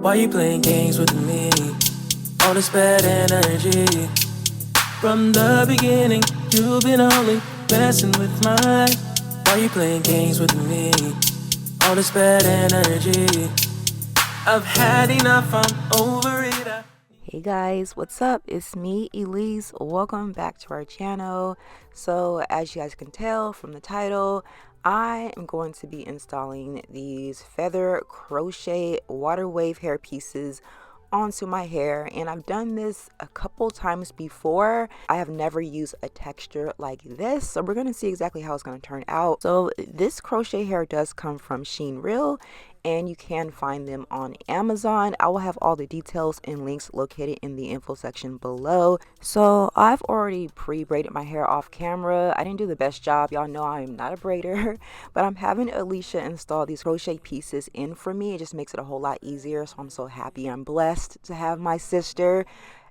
Why you playing games with me? All this bad energy. From the beginning, you've been only messing with my life. Why you playing games with me? All this bad energy. I've had enough, I'm over it. Hey guys, what's up? It's me, Elise. Welcome back to our channel. So as you guys can tell from the title, I am going to be installing these feather crochet water wave hair pieces onto my hair, and I've done this a couple times before. I have never used a texture like this, so we're going to see exactly how it's going to turn out. So this crochet hair does come from Sheenreal, and you can find them on Amazon. I will have all the details and links located in the info section below. So I've already pre-braided my hair off camera. I didn't do the best job. Y'all know I'm not a braider, but I'm having Alicia install these crochet pieces in for me. It just makes it a whole lot easier, so I'm so happy. I'm blessed to have my sister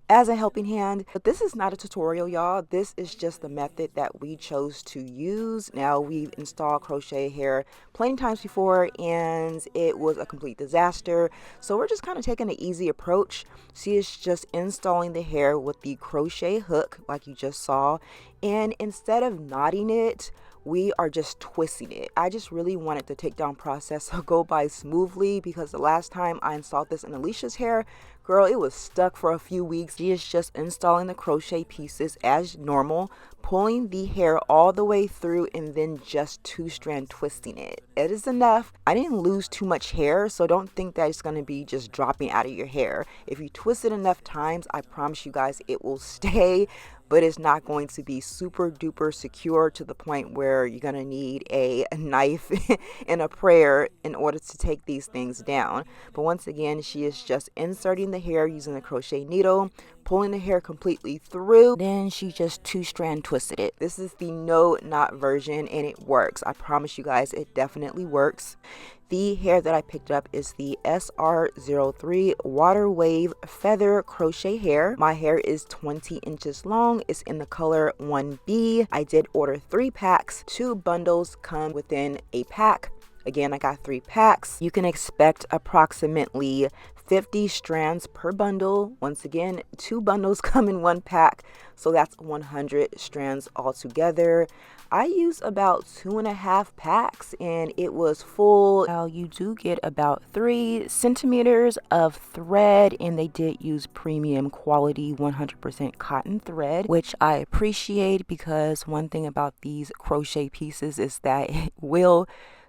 as a helping hand. But this is not a tutorial, y'all. This is just the method that we chose to use. Now, we've installed crochet hair plenty times before and it was a complete disaster, so we're just kind of taking an easy approach. She is just installing the hair with the crochet hook like you just saw, and instead of knotting it, we are just twisting it. I just really wanted the takedown process to go by smoothly, because the last time I installed this in Alicia's hair, girl, it was stuck for a few weeks. She is just installing the crochet pieces as normal, pulling the hair all the way through, and then just two-strand twisting it. It is enough. I didn't lose too much hair, so don't think that it's going to be just dropping out of your hair. If you twist it enough times, I promise you guys it will stay, but it's not going to be super duper secure to the point where you're going to need a knife and a prayer in order to take these things down. But once again, she is just inserting the hair using the crochet needle, pulling the hair completely through, then she just two-strand twisted it. This is the no knot version, and it works. I promise you guys, it definitely works. The hair that I picked up is the SR03 Water Wave Feather Crochet hair. My hair is 20 inches long. It's in the color 1B. I did order 3 packs. 2 bundles come within a pack. Again, I got 3 packs. You can expect approximately 50 strands per bundle. Once again, 2 bundles come in 1 pack, so that's 100 strands altogether. I used about 2.5 packs and it was full. Now you do get about 3 centimeters of thread, and they did use premium quality 100% cotton thread, which I appreciate, because one thing about these crochet pieces is that it will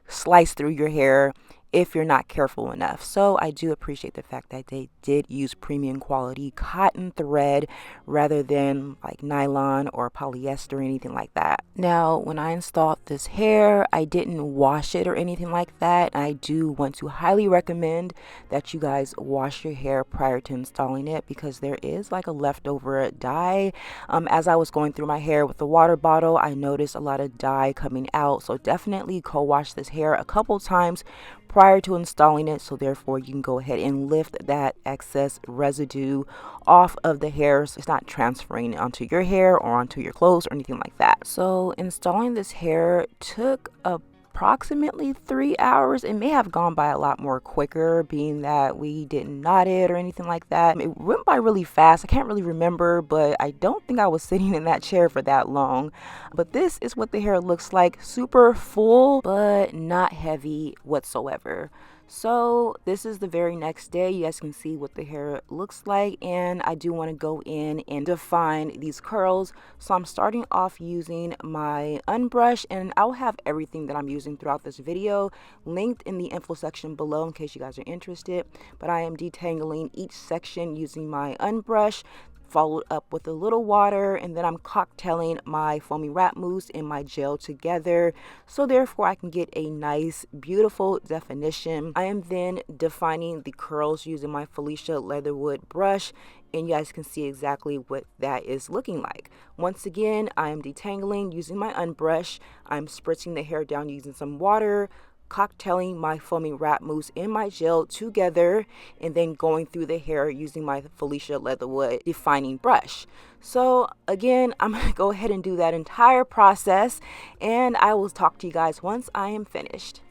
slice through your hair if you're not careful enough. So I do appreciate the fact that they did use premium quality cotton thread rather than like nylon or polyester or anything like that. Now, when I installed this hair, I didn't wash it or anything like that. I do want to highly recommend that you guys wash your hair prior to installing it, because there is like a leftover dye. As I was going through my hair with the water bottle, I noticed a lot of dye coming out, so definitely co-wash this hair a couple times prior to installing it, so therefore you can go ahead and lift that excess residue off of the hair, so it's not transferring onto your hair or onto your clothes or anything like that. So installing this hair took approximately 3 hours. It may have gone by a lot more quicker, being that we didn't knot it or anything like that. It went by really fast. I can't really remember, but I don't think I was sitting in that chair for that long. But this is what the hair looks like. Super full, but not heavy whatsoever. So this is the very next day. You guys can see what the hair looks like, and I do want to go in and define these curls. So I'm starting off using my unbrush, and I'll have everything that I'm using throughout this video linked in the info section below in case you guys are interested. But I am detangling each section using my unbrush, followed up with a little water, and then I'm cocktailing my foamy wrap mousse and my gel together, so therefore I can get a nice beautiful definition. I am then defining the curls using my Felicia Leatherwood brush, and you guys can see exactly what that is looking like. Once again, I am detangling using my unbrush. I'm spritzing the hair down using some water, cocktailing my foaming wrap mousse and my gel together, and then going through the hair using my Felicia Leatherwood defining brush. So again, I'm going to go ahead and do that entire process, and I will talk to you guys once I am finished.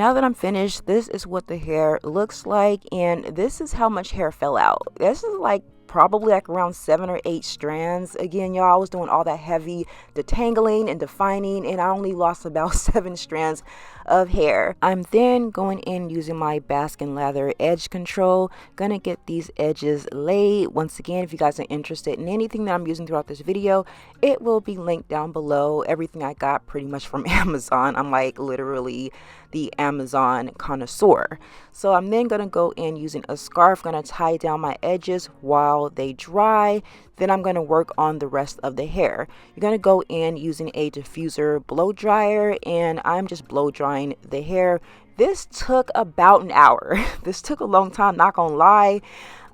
now that I'm finished, this is what the hair looks like, and this is how much hair fell out. This is like probably like around 7 or 8 strands. Again, y'all, I was doing all that heavy detangling and defining, and I only lost about 7 strands of hair. I'm then going in using my baskin lather edge control. Gonna get these edges laid. Once again, if you guys are interested in anything that I'm using throughout this video, it will be linked down below. Everything I got pretty much from Amazon. I'm like literally the Amazon connoisseur. So I'm then gonna go in using a scarf, gonna tie down my edges while they dry. Then I'm gonna work on the rest of the hair. You're gonna go in using a diffuser blow dryer, and I'm just blow drying the hair. This took about an hour. This took a long time, not gonna lie.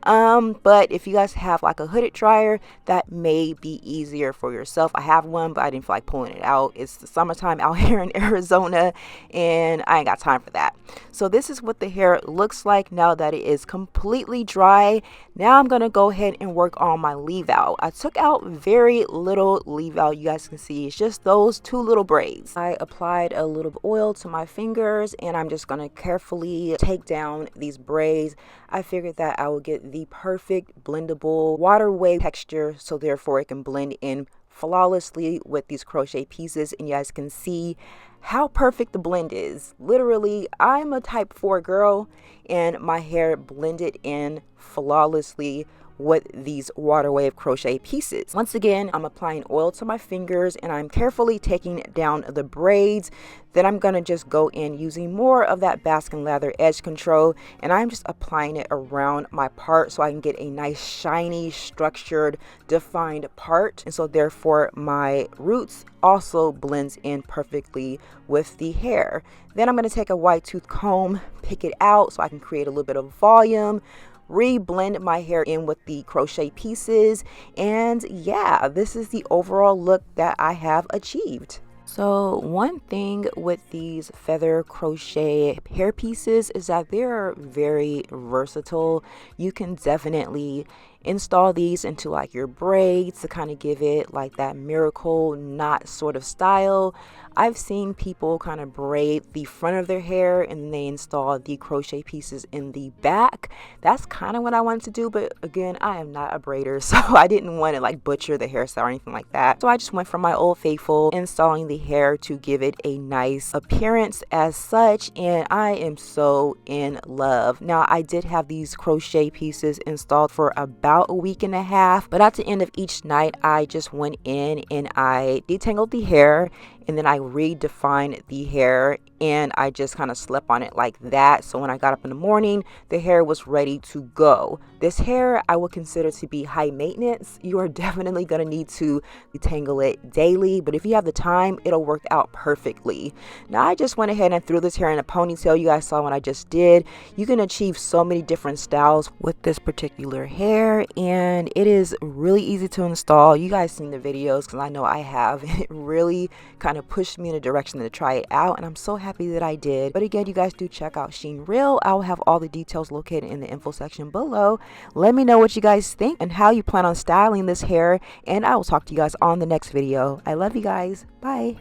But if you guys have like a hooded dryer, that may be easier for yourself. I have one, but I didn't feel like pulling it out. It's the summertime out here in Arizona, and I ain't got time for that. So this is what the hair looks like now that it is completely dry. Now I'm gonna go ahead and work on my leave out. I took out very little leave out. You guys can see it's just those 2 little braids. I applied a little oil to my fingers, and I'm just gonna carefully take down these braids. I figured that I would get the perfect blendable waterway texture, so therefore it can blend in flawlessly with these crochet pieces, and you guys can see how perfect the blend is. Literally, I'm a type 4 girl, and my hair blended in flawlessly with these water wave crochet pieces. Once again, I'm applying oil to my fingers, and I'm carefully taking down the braids. Then I'm gonna just go in using more of that baskin lather edge control, and I'm just applying it around my part so I can get a nice shiny, structured, defined part. And so therefore my roots also blends in perfectly with the hair. Then I'm gonna take a wide tooth comb, pick it out so I can create a little bit of volume, re-blend my hair in with the crochet pieces, and yeah, this is the overall look that I have achieved. So one thing with these feather crochet hair pieces is that they're very versatile. You can definitely install these into like your braids to kind of give it like that miracle knot sort of style. I've seen people kind of braid the front of their hair and then they install the crochet pieces in the back. That's kind of what I wanted to do, but again, I am not a braider, so I didn't want to like butcher the hairstyle or anything like that. So I just went for my old faithful, installing the hair to give it a nice appearance as such, and I am so in love. Now, I did have these crochet pieces installed for about a week and a half, but at the end of each night, I just went in and I detangled the hair, and then I redefined the hair, and I just kind of slept on it like that. So when I got up in the morning, the hair was ready to go. This hair I would consider to be high maintenance. You are definitely going to need to detangle it daily, but if you have the time, it'll work out perfectly. Now I just went ahead and threw this hair in a ponytail. You guys saw what I just did. You can achieve so many different styles with this particular hair, and it is really easy to install. You guys seen the videos because I know I have. It really kind of pushed me in a direction to try it out, and I'm so happy that I did. But again, you guys do check out Sheenreal. I'll have all the details located in the info section below. Let me know what you guys think and how you plan on styling this hair, and I will talk to you guys on the next video. I love you guys. Bye.